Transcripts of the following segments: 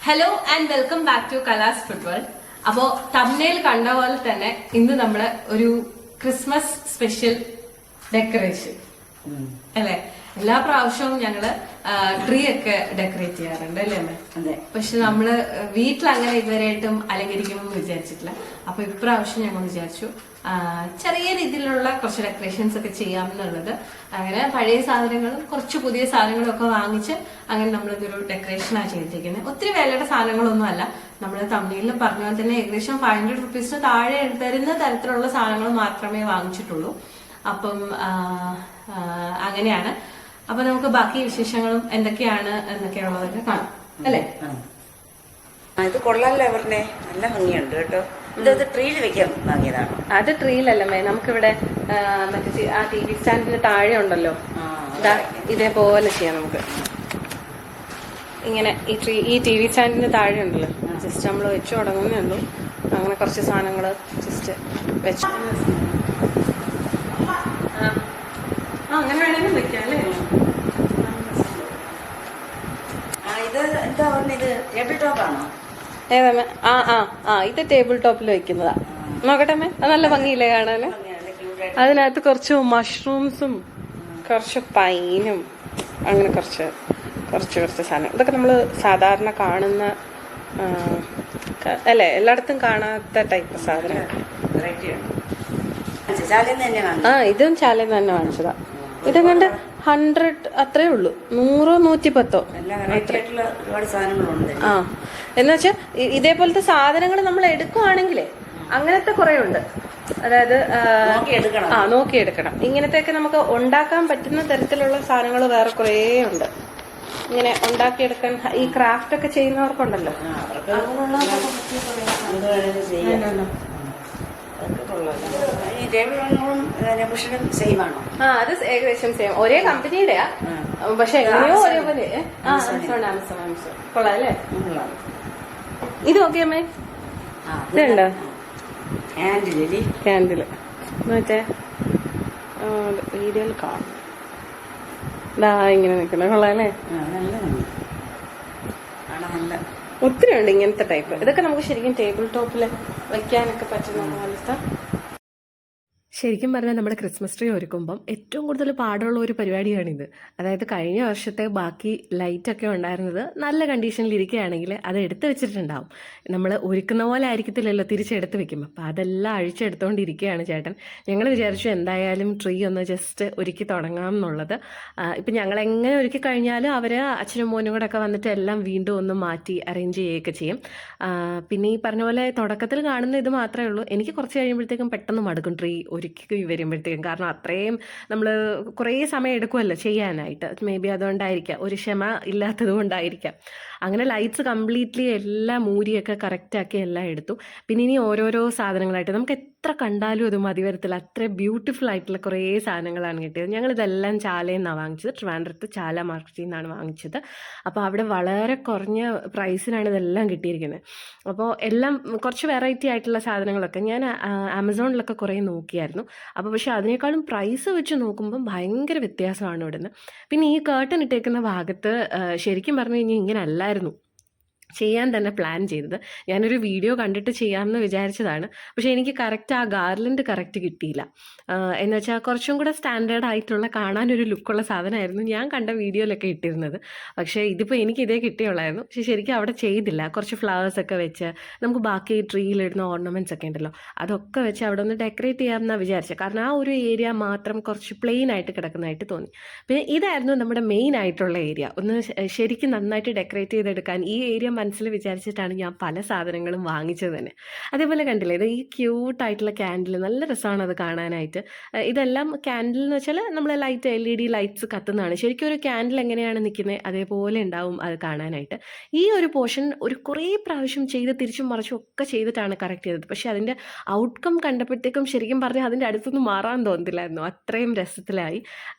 Hello and welcome back to Kalas football. അപ്പോ തമ്മിൽ കണ്ട പോലെ തന്നെ ഇന്ന് നമ്മള് ഒരു ക്രിസ്മസ് സ്പെഷ്യൽ ഡെക്കറേഷൻ അല്ലെ. എല്ലാ പ്രാവശ്യവും ഞങ്ങള് ട്രീ ഒക്കെ ഡെക്കറേറ്റ് ചെയ്യാറുണ്ട് അല്ലേ അമ്മ? അതെ. പക്ഷെ നമ്മള് വീട്ടിൽ അങ്ങനെ ഇതുവരെയായിട്ടും അലങ്കരിക്കണമെന്ന് വിചാരിച്ചിട്ടില്ല. അപ്പൊ ഇപ്രാവശ്യം ഞങ്ങൾ വിചാരിച്ചു ചെറിയ രീതിയിലുള്ള കുറച്ച് ഡെക്കറേഷൻസ് ഒക്കെ ചെയ്യാമെന്നുള്ളത്. അങ്ങനെ പഴയ സാധനങ്ങളും കുറച്ച് പുതിയ സാധനങ്ങളും ഒക്കെ വാങ്ങിച്ച് അങ്ങനെ നമ്മളിതൊരു ഡെക്കറേഷനാണ് ചെയ്തിരിക്കുന്നത്. ഒത്തിരി വിലയുടെ സാധനങ്ങളൊന്നും അല്ല. നമ്മൾ തമിഴിൽ പറഞ്ഞ പോലെ തന്നെ ഏകദേശം 500 റുപ്പീസിന് താഴെ തരുന്ന തരത്തിലുള്ള സാധനങ്ങൾ മാത്രമേ വാങ്ങിച്ചിട്ടുള്ളൂ. അപ്പം അങ്ങനെയാണ്. അപ്പൊ നമുക്ക് ബാക്കി വിശേഷങ്ങളും എന്തൊക്കെയാണ് എന്നൊക്കെയുള്ളതൊക്കെ കാണാം അല്ലേ? ഇത് കൊള്ളാലോ, അവരുടെ നല്ല ഭംഗിയുണ്ട് കേട്ടോ. ഇത് ട്രീയിൽ വെക്കാൻ വാങ്ങിയതാണ്. അത് ട്രീയിലല്ലേ, നമുക്കിവിടെ മറ്റേ ആ ടി വി സ്റ്റാൻഡിന് താഴെ ഉണ്ടല്ലോ, ഇതേപോലെ ചെയ്യാം നമുക്ക്. ഇങ്ങനെ ഈ ടി വി സ്റ്റാൻഡിന് താഴെ ഉണ്ടല്ലോ, ജസ്റ്റ് നമ്മൾ വെച്ചു തുടങ്ങുന്നേ ഉള്ളൂ. അങ്ങനെ കുറച്ച് സാധനങ്ങൾ ജസ്റ്റ് വെച്ചു. അങ്ങനെ വേണമെങ്കിലും വെക്കാം അല്ലേ? ഇത് എന്താ പറഞ്ഞത്, ടേബിൾ ടോപ്പ് ആണോ? ഏതമ്മേ? ഇത് ടേബിൾ ടോപ്പിൽ വെക്കുന്നതാ. നോക്കട്ടെ അമ്മേ, അത് നല്ല ഭംഗിയില്ലേ കാണാന്? അതിനകത്ത് കുറച്ച് മഷ്റൂംസും കുറച്ച് പൈനും അങ്ങനെ കുറച്ച് സാധനം. ഇതൊക്കെ നമ്മൾ സാധാരണ കാണുന്ന അല്ലേ, എല്ലായിടത്തും കാണാത്ത ടൈപ്പ് സാധനം. ഇതും ചാലയിൽ തന്നെ വാങ്ങിച്ചതാ. ഇതെങ്ങാണ്ട് 100 അത്രേ ഉള്ളൂ, 100 110 എന്നുവെച്ചാ ഇതേപോലത്തെ സാധനങ്ങൾ നമ്മൾ എടുക്കുവാണെങ്കിലേ അങ്ങനത്തെ കുറെ ഉണ്ട്. അതായത് നോക്കിയെടുക്കണം. ഇങ്ങനത്തെയൊക്കെ നമുക്ക് ഉണ്ടാക്കാൻ പറ്റുന്ന തരത്തിലുള്ള സാധനങ്ങൾ വേറെ കുറേ ഉണ്ട്. ഇങ്ങനെ ഉണ്ടാക്കിയെടുക്കാൻ ഈ ക്രാഫ്റ്റ് ഒക്കെ ചെയ്യുന്നവർക്കുണ്ടല്ലോ. അത് ഏകദേശം സെയിം, ഒരേ കമ്പനിയുടെയാ. പക്ഷെ എങ്ങനെയോ ഒരേപോലെ. ആമസോൺ കൊള്ളാം അല്ലേ? ഇത് ഓക്കെ അമ്മേ? ഇതുണ്ടോ ക്യാൻഡില്? മറ്റേ വീഡിയോയിൽ കാണും. ഇങ്ങനെ നിൽക്കുന്ന കൊള്ളാം അല്ലേ? ഒത്തിരി ഉണ്ട് ഇങ്ങനത്തെ ടൈപ്പ്. ഇതൊക്കെ നമുക്ക് ശരിക്കും ടേബിൾ ടോപ്പിൽ വെക്കാനൊക്കെ പറ്റുന്ന പോലത്തെ. ശരിക്കും പറഞ്ഞാൽ നമ്മുടെ ക്രിസ്മസ് ട്രീ ഒരുക്കുമ്പം ഏറ്റവും കൂടുതൽ പാടുള്ള ഒരു പരിപാടിയാണിത്. അതായത് കഴിഞ്ഞ വർഷത്തെ ബാക്കി ലൈറ്റൊക്കെ ഉണ്ടായിരുന്നത് നല്ല കണ്ടീഷനിൽ ഇരിക്കുകയാണെങ്കിൽ അത് എടുത്ത് വെച്ചിട്ടുണ്ടാവും. നമ്മൾ ഒരുക്കുന്ന പോലെ ആയിരിക്കത്തില്ലല്ലോ തിരിച്ചെടുത്ത് വെക്കും. അപ്പം അതെല്ലാം അഴിച്ചെടുത്തോണ്ടിരിക്കുകയാണ് ചേട്ടൻ. ഞങ്ങൾ വിചാരിച്ചു എന്തായാലും ട്രീ ഒന്ന് ജസ്റ്റ് ഒരുക്കി തുടങ്ങാം എന്നുള്ളത്. ഇപ്പം ഞങ്ങളെങ്ങനെ ഒരുക്കി കഴിഞ്ഞാലും അവർ അച്ഛനും മോനും കൂടെ ഒക്കെ വന്നിട്ട് എല്ലാം വീണ്ടും ഒന്ന് മാറ്റി അറേഞ്ച് ചെയ്യുകയൊക്കെ ചെയ്യും. പിന്നെ ഈ പറഞ്ഞ പോലെ തുടക്കത്തിൽ കാണുന്ന ഇത് മാത്രമേ ഉള്ളൂ. എനിക്ക് കുറച്ച് കഴിയുമ്പോഴത്തേക്കും പെട്ടെന്ന് മടുക്കും ട്രീ ഒരുക്കി വരുമ്പോഴത്തേക്കും. കാരണം അത്രയും നമ്മൾ കുറേ സമയം എടുക്കുമല്ലോ ചെയ്യാനായിട്ട്. മേ ബി അതുകൊണ്ടായിരിക്കാം, ഒരു ക്ഷമ ഇല്ലാത്തത് കൊണ്ടായിരിക്കാം. അങ്ങനെ ലൈറ്റ്സ് കംപ്ലീറ്റ്ലി എല്ലാം മൂരിയൊക്കെ കറക്റ്റാക്കി എല്ലാം എടുത്തു. പിന്നെ ഇനി ഓരോരോ സാധനങ്ങളായിട്ട് നമുക്ക് എത്ര കണ്ടാലും അത് മതി വരത്തില്ല. അത്ര ബ്യൂട്ടിഫുൾ ആയിട്ടുള്ള കുറേ സാധനങ്ങളാണ് കിട്ടിയത്. ഞങ്ങളിതെല്ലാം ചാലയിൽ നിന്നാണ് വാങ്ങിച്ചത്. ട്രിവാൻഡ്രത്ത് ചാല മാർക്കറ്റിൽ നിന്നാണ് വാങ്ങിച്ചത്. അപ്പോൾ അവിടെ വളരെ കുറഞ്ഞ പ്രൈസിനാണ് ഇതെല്ലാം കിട്ടിയിരിക്കുന്നത്. അപ്പോൾ എല്ലാം കുറച്ച് വെറൈറ്റി ആയിട്ടുള്ള സാധനങ്ങളൊക്കെ ഞാൻ ആമസോണിലൊക്കെ കുറേ നോക്കിയായിരുന്നു. അപ്പോൾ പക്ഷേ അതിനേക്കാളും പ്രൈസ് വെച്ച് നോക്കുമ്പം ഭയങ്കര വ്യത്യാസമാണ് ഇവിടുന്ന്. പിന്നെ ഈ കേർട്ടൻ ഇട്ടേക്കുന്ന ഭാഗത്ത് ശരിക്കും പറഞ്ഞു കഴിഞ്ഞാൽ ഇങ്ങനെ അല്ലായിരുന്നു ചെയ്യാൻ തന്നെ പ്ലാൻ ചെയ്തത്. ഞാനൊരു വീഡിയോ കണ്ടിട്ട് ചെയ്യാമെന്ന് വിചാരിച്ചതാണ്. പക്ഷേ എനിക്ക് കറക്റ്റ് ആ ഗാർലൻഡ് കറക്റ്റ് കിട്ടിയില്ല. എന്ന് വെച്ചാൽ കുറച്ചും കൂടെ സ്റ്റാൻഡേർഡ് ആയിട്ടുള്ള കാണാനൊരു ലുക്കുള്ള സാധനമായിരുന്നു ഞാൻ കണ്ട വീഡിയോയിലൊക്കെ ഇട്ടിരുന്നത്. പക്ഷേ ഇതിപ്പോൾ എനിക്ക് ഇതേ കിട്ടിയുള്ളായിരുന്നു. പക്ഷേ ശരിക്കും അവിടെ ചെയ്തില്ല. കുറച്ച് ഫ്ലവേഴ്സൊക്കെ വെച്ച് നമുക്ക് ബാക്കി ട്രീയിലിടുന്ന ഓർണമെൻറ്റ്സ് ഒക്കെ ഉണ്ടല്ലോ, അതൊക്കെ വെച്ച് അവിടെ ഒന്ന് ഡെക്കറേറ്റ് ചെയ്യാമെന്നാണ് വിചാരിച്ചത്. കാരണം ആ ഒരു ഏരിയ മാത്രം കുറച്ച് പ്ലെയിൻ ആയിട്ട് കിടക്കുന്നതായിട്ട് തോന്നി. പിന്നെ ഇതായിരുന്നു നമ്മുടെ മെയിൻ ആയിട്ടുള്ള ഏരിയ. ഒന്ന് ശരിക്കും നന്നായിട്ട് ഡെക്കറേറ്റ് ചെയ്തെടുക്കാൻ ഈ ഏരിയ മനസ്സിൽ വിചാരിച്ചിട്ടാണ് ഞാൻ പല സാധനങ്ങളും വാങ്ങിച്ചത് തന്നെ. അതേപോലെ കണ്ടില്ലേ, ഇത് ഈ ക്യൂട്ടായിട്ടുള്ള ക്യാൻഡിൽ, നല്ല രസമാണ് അത് കാണാനായിട്ട്. ഇതെല്ലാം ക്യാൻഡിൽ എന്ന് വെച്ചാൽ നമ്മൾ ലൈറ്റ് LED ലൈറ്റ്സ് കത്തുന്നതാണ്. ശരിക്കും ഒരു ക്യാൻഡിൽ എങ്ങനെയാണ് നിൽക്കുന്നത് അതേപോലെ ഉണ്ടാവും അത് കാണാനായിട്ട്. ഈ ഒരു പോർഷൻ ഒരു കുറേ പ്രാവശ്യം ചെയ്ത് തിരിച്ചും മറിച്ചും ഒക്കെ ചെയ്തിട്ടാണ് കറക്റ്റ് ചെയ്തത്. പക്ഷേ അതിൻ്റെ ഔട്ട്കം കണ്ടപ്പോഴത്തേക്കും ശരിക്കും പറഞ്ഞാൽ അതിൻ്റെ അടുത്തൊന്നും മാറാൻ തോന്നുന്നില്ലായിരുന്നു, അത്രയും രസത്തിലായി.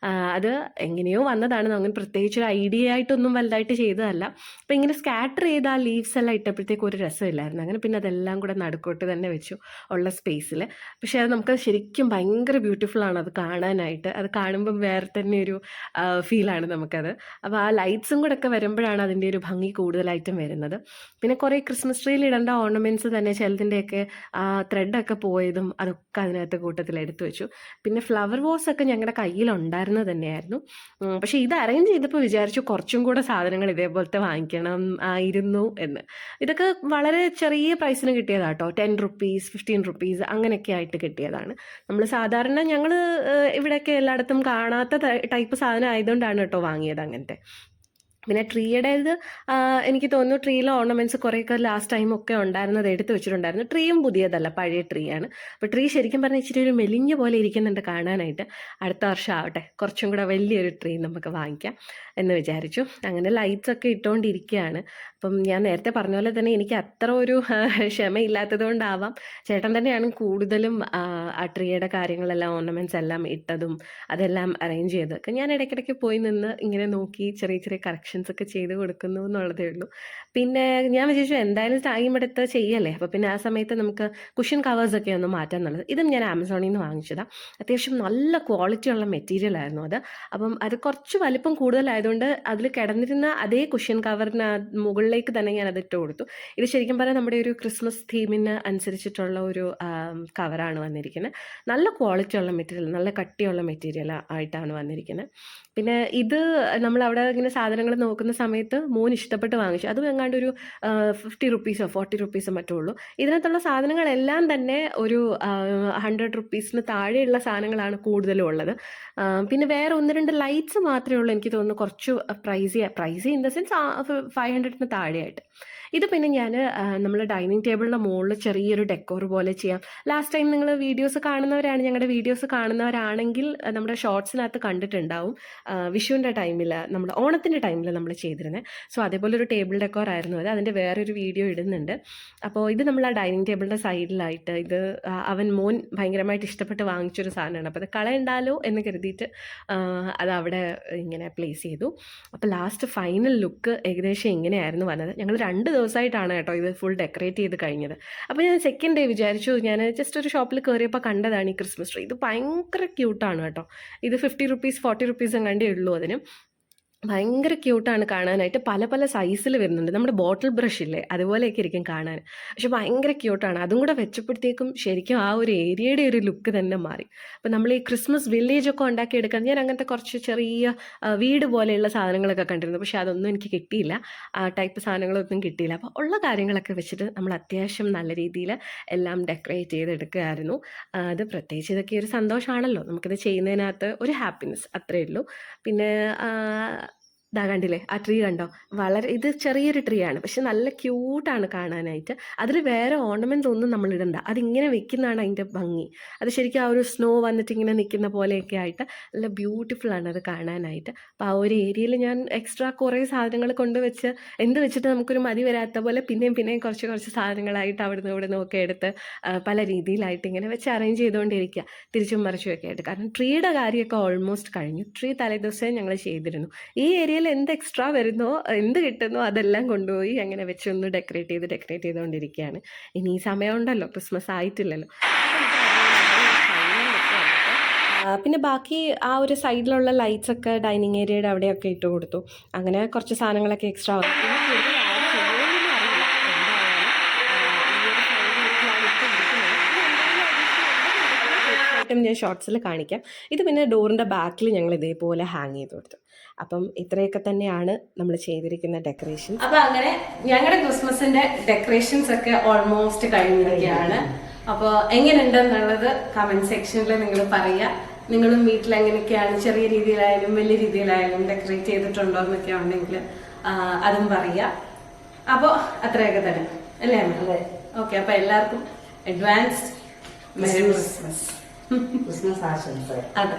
അത് എങ്ങനെയോ വന്നതാണ്, അങ്ങനെ പ്രത്യേകിച്ച് ഒരു ഐഡിയ ആയിട്ടൊന്നും വലുതായിട്ട് ചെയ്തതല്ല. അപ്പം ഇങ്ങനെ സ്കാറ്റർ ചെയ്ത ആ ലീവ്സ് എല്ലാം ഇട്ടപ്പോഴത്തേക്ക് ഒരു രസമില്ലായിരുന്നു. അങ്ങനെ പിന്നെ അതെല്ലാം കൂടെ നടുക്കോട്ട് തന്നെ വെച്ചു ഉള്ള സ്പേസിൽ. പക്ഷേ അത് നമുക്ക് ശരിക്കും ഭയങ്കര ബ്യൂട്ടിഫുൾ ആണ് അത് കാണാനായിട്ട്. അത് കാണുമ്പം വേറെ തന്നെ ഒരു ഫീലാണ് നമുക്കത്. അപ്പോൾ ആ ലൈറ്റ്സും കൂടെ ഒക്കെ വരുമ്പോഴാണ് അതിൻ്റെ ഒരു ഭംഗി കൂടുതലായിട്ടും വരുന്നത്. പിന്നെ കുറേ ക്രിസ്മസ് ട്രീയിൽ ഇടേണ്ട ഓർണമെൻറ്റ്സ് തന്നെ ചിലതിൻ്റെയൊക്കെ ത്രെഡൊക്കെ പോയതും അതൊക്കെ അതിനകത്ത് കൂട്ടത്തിൽ എടുത്തു വെച്ചു. പിന്നെ ഫ്ലവർ വാസ് ഒക്കെ ഞങ്ങളുടെ കയ്യിലുണ്ടായിരുന്നത് തന്നെയായിരുന്നു. പക്ഷേ ഇത് അറേഞ്ച് ചെയ്തപ്പോൾ വിചാരിച്ചു കുറച്ചും കൂടെ സാധനങ്ങൾ ഇതേപോലത്തെ വാങ്ങിക്കണം ആയിരുന്നു എന്ന്. ഇതൊക്കെ വളരെ ചെറിയ പ്രൈസിന് കിട്ടിയതാട്ടോ. 10 റുപ്പീസ് 15 റുപ്പീസ് അങ്ങനെയൊക്കെ ആയിട്ട് കിട്ടിയതാണ്. നമ്മൾ സാധാരണ ഞങ്ങൾ ഇവിടെയൊക്കെ എല്ലായിടത്തും കാണാത്ത ടൈപ്പ് സാധനം ആയതുകൊണ്ടാണ് കേട്ടോ വാങ്ങിയത് അങ്ങനത്തെ. പിന്നെ ട്രീയുടേത് എനിക്ക് തോന്നുന്നു ട്രീയിലെ ഓർണമെൻറ്റ്സ് കുറേയൊക്കെ ലാസ്റ്റ് ടൈമൊക്കെ ഉണ്ടായിരുന്നത് എടുത്ത് വെച്ചിട്ടുണ്ടായിരുന്നു. ട്രീയും പുതിയതല്ല, പഴയ ട്രീ ആണ്. അപ്പോൾ ട്രീ ശരിക്കും പറഞ്ഞാൽ ഇച്ചിരി ഒരു മെലിഞ്ഞ പോലെ ഇരിക്കുന്നുണ്ട് കാണാനായിട്ട്. അടുത്ത വർഷം ആവട്ടെ കുറച്ചും കൂടെ വലിയൊരു ട്രീ നമുക്ക് വാങ്ങിക്കാം എന്ന് വിചാരിച്ചു. അങ്ങനെ ലൈറ്റ്സ് ഒക്കെ ഇട്ടുകൊണ്ടിരിക്കുകയാണ്. അപ്പം ഞാൻ നേരത്തെ പറഞ്ഞ പോലെ തന്നെ എനിക്ക് അത്ര ഒരു ക്ഷമയില്ലാത്തത് കൊണ്ടാവാം ചേട്ടൻ തന്നെയാണ് കൂടുതലും ആ ട്രീയുടെ കാര്യങ്ങളെല്ലാം ഓർണമെൻറ്റ്സ് എല്ലാം ഇട്ടതും അതെല്ലാം അറേഞ്ച് ചെയ്തതൊക്കെ. ഞാൻ ഇടയ്ക്കിടയ്ക്ക് പോയി നിന്ന് ഇങ്ങനെ നോക്കി ചെറിയ ചെറിയ കറക്ഷൻസ് ഒക്കെ ചെയ്ത് കൊടുക്കുന്നു എന്നുള്ളതേ ഉള്ളൂ. പിന്നെ ഞാൻ വിചാരിച്ചു എന്തായാലും ടൈം എടുത്ത് ചെയ്യല്ലേ, അപ്പോൾ പിന്നെ ആ സമയത്ത് നമുക്ക് കുഷൻ കവേഴ്സൊക്കെ ഒന്ന് മാറ്റാൻ നല്ലത്. ഇതും ഞാൻ ആമസോണിൽ നിന്ന് വാങ്ങിച്ചതാണ്. അത്യാവശ്യം നല്ല ക്വാളിറ്റിയുള്ള മെറ്റീരിയൽ ആയിരുന്നു അത്. അപ്പം അത് കുറച്ച് വലിപ്പം കൂടുതലായതുകൊണ്ട് അതിൽ കിടന്നിരുന്ന അതേ കുഷൻ കവറിന് മുകളിലേക്ക് തന്നെ ഞാൻ അത് ഇട്ട് കൊടുത്തു. ഇത് ശരിക്കും പറഞ്ഞാൽ നമ്മുടെ ഒരു ക്രിസ്മസ് തീമിന് അനുസരിച്ചിട്ടുള്ള ഒരു കവറാണ് വന്നിരിക്കുന്നത്. നല്ല ക്വാളിറ്റിയുള്ള മെറ്റീരിയൽ, നല്ല കട്ടിയുള്ള മെറ്റീരിയൽ ആയിട്ടാണ് വന്നിരിക്കുന്നത്. പിന്നെ ഇത് നമ്മളവിടെ ഇങ്ങനെ സാധനങ്ങൾ നോക്കുന്ന സമയത്ത് മോൻ ഇഷ്ടപ്പെട്ട് വാങ്ങിച്ചു. അതും എങ്ങാണ്ട് ഒരു 50 റുപ്പീസോ 40 റുപ്പീസോ മറ്റോ ഉള്ളൂ. ഇതിനകത്തുള്ള സാധനങ്ങളെല്ലാം തന്നെ ഒരു 100 റുപ്പീസിന് താഴെയുള്ള സാധനങ്ങളാണ് കൂടുതലും ഉള്ളത്. പിന്നെ വേറെ 1-2 ലൈറ്റ്സ് മാത്രമേ ഉള്ളൂ എനിക്ക് തോന്നുന്നു കുറച്ച് പ്രൈസി ഇൻ ദ സെൻസ് 500-ന് താഴെയായിട്ട്. ഇത് പിന്നെ ഞാൻ നമ്മൾ ഡൈനിങ് ടേബിളിൻ്റെ മുകളിൽ ചെറിയൊരു ഡെക്കോർ പോലെ ചെയ്യാം. ലാസ്റ്റ് ടൈം നിങ്ങൾ ഞങ്ങളുടെ വീഡിയോസ് കാണുന്നവരാണെങ്കിൽ നമ്മുടെ ഷോർട്സിനകത്ത് കണ്ടിട്ടുണ്ടാവും. വിഷുവിൻ്റെ ടൈമിൽ നമ്മൾ ഓണത്തിൻ്റെ ടൈമിൽ നമ്മൾ ചെയ്തിരുന്നത്. സോ അതേപോലെ ഒരു ടേബിൾ ഡെക്കോർ ആയിരുന്നു അത്. അതിൻ്റെ വേറൊരു വീഡിയോ ഇടുന്നുണ്ട്. അപ്പോൾ ഇത് നമ്മൾ ആ ഡൈനിങ് ടേബിളിൻ്റെ സൈഡിലായിട്ട് ഇത് മോൻ ഭയങ്കരമായിട്ട് ഇഷ്ടപ്പെട്ട് വാങ്ങിച്ചൊരു സാധനമാണ്. അപ്പോൾ അത് കളയണ്ടാലോ എന്ന് കരുതിയിട്ട് അത് അവിടെ ഇങ്ങനെ പ്ലേസ് ചെയ്തു. അപ്പോൾ ലാസ്റ്റ് ഫൈനൽ ലുക്ക് ഏകദേശം ഇങ്ങനെയായിരുന്നു വന്നത്. ഞങ്ങൾ 2 ദിവസമായിട്ടാണ് കേട്ടോ ഇത് ഫുൾ ഡെക്കറേറ്റ് ചെയ്ത് കഴിഞ്ഞത്. അപ്പോൾ ഞാൻ സെക്കൻഡ് ഡേ വിചാരിച്ചു, ഞാൻ ജസ്റ്റ് ഒരു ഷോപ്പിൽ കയറിയപ്പോൾ കണ്ടതാണ് ഈ ക്രിസ്മസ് ട്രീ. ഇത് ഭയങ്കര ക്യൂട്ടാണ് കേട്ടോ. ഇത് 50 റുപ്പീസ് 40 റുപ്പീസ് എങ്ങാണ്ടേ ഉള്ളൂ അതിന്. ഭയങ്കര ക്യൂട്ടാണ് കാണാനായിട്ട്. പല പല സൈസിൽ വരുന്നുണ്ട്. നമ്മുടെ ബോട്ടിൽ ബ്രഷ് ഇല്ലേ അതുപോലെയൊക്കെ ഇരിക്കും കാണാൻ. പക്ഷെ ഭയങ്കര ക്യൂട്ടാണ്. അതും കൂടെ വെച്ചപ്പോഴത്തേക്കും ശരിക്കും ആ ഒരു ഏരിയയുടെ ഒരു ലുക്ക് തന്നെ മാറി. അപ്പോൾ നമ്മൾ ഈ ക്രിസ്മസ് വില്ലേജൊക്കെ ഉണ്ടാക്കിയെടുക്കാൻ ഞാൻ അങ്ങനത്തെ കുറച്ച് ചെറിയ വീട് പോലെയുള്ള സാധനങ്ങളൊക്കെ കണ്ടിരുന്നു. പക്ഷെ അതൊന്നും എനിക്ക് കിട്ടിയില്ല. ആ ടൈപ്പ് സാധനങ്ങളൊന്നും കിട്ടിയില്ല. അപ്പോൾ ഉള്ള കാര്യങ്ങളൊക്കെ വെച്ചിട്ട് നമ്മൾ അത്യാവശ്യം നല്ല രീതിയിൽ എല്ലാം ഡെക്കറേറ്റ് ചെയ്തെടുക്കുകയായിരുന്നു. അത് പ്രത്യേകിച്ച് ഇതൊക്കെ ഒരു സന്തോഷമാണല്ലോ നമുക്കിത് ചെയ്യുന്നതിനകത്ത് ഒരു ഹാപ്പിനെസ്, അത്രയേ ഉള്ളൂ. പിന്നെ ഇതാ കണ്ടില്ലേ ആ ട്രീ കണ്ടോ, ഇത് ചെറിയൊരു ട്രീ ആണ് പക്ഷെ നല്ല ക്യൂട്ടാണ് കാണാനായിട്ട്. അതിൽ വേറെ ഓർണമെൻറ്റ്സ് ഒന്നും നമ്മൾ ഇടണ്ട, അതിങ്ങനെ വെക്കുന്നതാണ് അതിൻ്റെ ഭംഗി. അത് ശരിക്കും ആ ഒരു സ്നോ വന്നിട്ട് ഇങ്ങനെ നിൽക്കുന്ന പോലെയൊക്കെ ആയിട്ട് നല്ല ബ്യൂട്ടിഫുൾ ആണ് അത് കാണാനായിട്ട്. അപ്പോൾ ആ ഒരു ഏരിയയിൽ ഞാൻ എക്സ്ട്രാ കുറേ സാധനങ്ങൾ കൊണ്ടുവച്ച് വെച്ചിട്ട് നമുക്കൊരു മതി വരാത്ത പോലെ പിന്നെയും കുറച്ച് സാധനങ്ങളായിട്ട് അവിടുന്ന് ഇവിടുന്ന് ഒക്കെ എടുത്ത് പല രീതിയിലായിട്ട് ഇങ്ങനെ വെച്ച് അറേഞ്ച് ചെയ്തുകൊണ്ടിരിക്കുക, തിരിച്ചും മറിച്ചുമൊക്കെ ആയിട്ട്. കാരണം ട്രീയുടെ കാര്യമൊക്കെ ഓൾമോസ്റ്റ് കഴിഞ്ഞു. ട്രീ തലേദിവസം ഞങ്ങൾ ചെയ്തിരുന്നു. ഈ ഏരിയയിൽ എന്ത് എക്സ്ട്രാ വരുന്നോ എന്ത് കിട്ടുന്നോ അതെല്ലാം കൊണ്ടുപോയി അങ്ങനെ വെച്ചൊന്ന് ഡെക്കറേറ്റ് ചെയ്തുകൊണ്ടിരിക്കുകയാണ്. ഇനി ഈ സമയമുണ്ടല്ലോ, ക്രിസ്മസ് ആയിട്ടില്ലല്ലോ. പിന്നെ ബാക്കി ആ ഒരു സൈഡിലുള്ള ലൈറ്റ്സ് ഒക്കെ ഡൈനിങ് ഏരിയയുടെ അവിടെയൊക്കെ ഇട്ട് കൊടുത്തു. അങ്ങനെ കുറച്ച് സാധനങ്ങളൊക്കെ എക്സ്ട്രാ ഞാൻ ഷോർട്സിൽ കാണിക്കാം. ഇത് പിന്നെ ഡോറിൻ്റെ ബാക്കിൽ ഞങ്ങൾ ഇതേപോലെ ഹാങ് ചെയ്ത് കൊടുത്തു. അപ്പം ഇത്രയൊക്കെ തന്നെയാണ് നമ്മൾ ചെയ്തിരിക്കുന്ന ഡെക്കറേഷൻ. അപ്പം അങ്ങനെ ഞങ്ങളുടെ ക്രിസ്മസിന്റെ ഡെക്കറേഷൻസ് ഒക്കെ ഓൾമോസ്റ്റ് കഴിഞ്ഞിരിക്കുകയാണ്. അപ്പോൾ എങ്ങനെയുണ്ടെന്നുള്ളത് കമന്റ് സെക്ഷനിൽ നിങ്ങൾ പറയുക. നിങ്ങളും വീട്ടിൽ എങ്ങനെയൊക്കെയാണ് ചെറിയ രീതിയിലായാലും വലിയ രീതിയിലായാലും ഡെക്കറേറ്റ് ചെയ്തിട്ടുണ്ടോ എന്നൊക്കെ ഉണ്ടെങ്കിൽ അതും പറയുക. അപ്പോൾ അത്രയൊക്കെ തന്നെ അല്ലേ അമ്മ? ഓക്കെ, അപ്പോൾ എല്ലാവർക്കും അഡ്വാൻസ്ഡ് മെറി ക്രിസ്മസ്. ക്രിസ്മസ് ആശംസകൾ. അതെ.